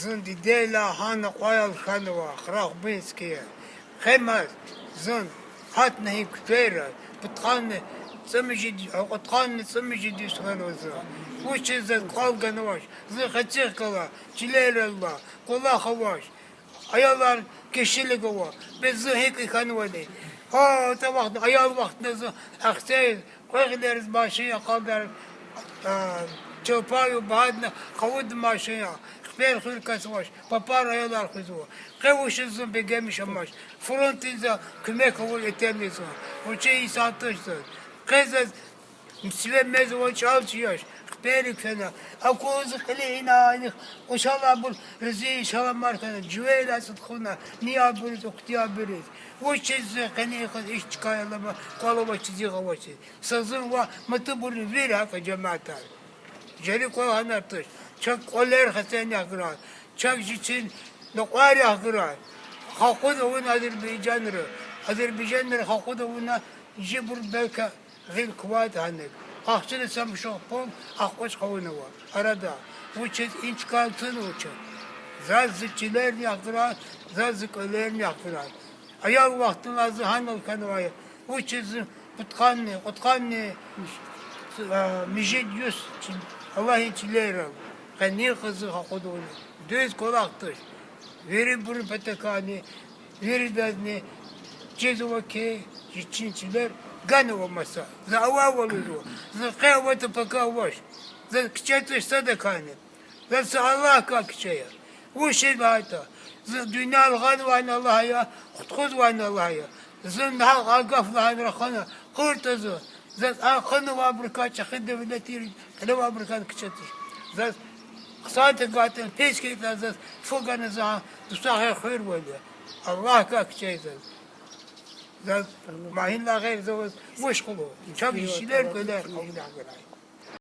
Zın didela hanı koyal hanıva, krak binskiye. Khemaz, zın, hat nehi küfeyra, bıtkanı, tsımıcı düşkanı zın. Bu çizet kalganı var, zın kaçık kala, çiler Allah, kola havaş. Ayarlar kişilik var, biz zın hek ikanı var değil. Ha, o vakti, ayar vaktinde zın, akseyiz, koyuleriz başıya kaldır, çöpağı bahadına, kavud maşıya. Ben hırkası var, papar ayarlar kızı var. Kavuşuzun begemiş amaç. Frontiza küme kabul etemiyorsun. O şeyi satışsın. Kızız, Müslüman o çalışıyor. Berik fena. Akuzı kılıyla, inşallah bu rızı inşallah markana. Cüveyla sıtkuna, niye bürüz, oktiya bürüz. O çizgi kani kız iş çıkayalama, kalama çizgi havası. Sazın var, mıtı bunu ver haka cemaatar. Jeli koy hanartış. Çok koller hasen yakıran. Çok için noklar yakıran. Hakkı da onun Azerbaycanlı. Azerbaycanlı hakkı da ona jibur belki gil kuvat hanık. Hakçını samışok pol, hakkoç kavunu var. Arada. Bu çiz inç kaltın uçun. Zazıkçiler yakıran, zazıkçiler yakıran. Ayak vaktin azı hanıl kanıvayı. Bu çizin kutkanlı, mijid yüz. Allah'ın çileri. Kanı kızı hakkı onu. Düz kolaktır. Veri bunu patakani, veri dazni, cezuvaki, çinçiler, ganı olmasa. Zava oluyor. Kıyavata pakavaş. Kıçatış sadakani. Zası Allah kakçaya. Bu şey bahata. Dünya ganı var Allah'a ya, kutkuz var Allah'a ya. Zın hak agafla hanrakana, kırtazı. Zat akını var birkaç, akın devletleri, kılı var birkaç kıçatış. Zat Saate katil hiç kimse fuganıza tusağı hayır böyle. Allah kakçayız. Zat mahinla gayr zavuz boş kulu. Çok işler kadar kavga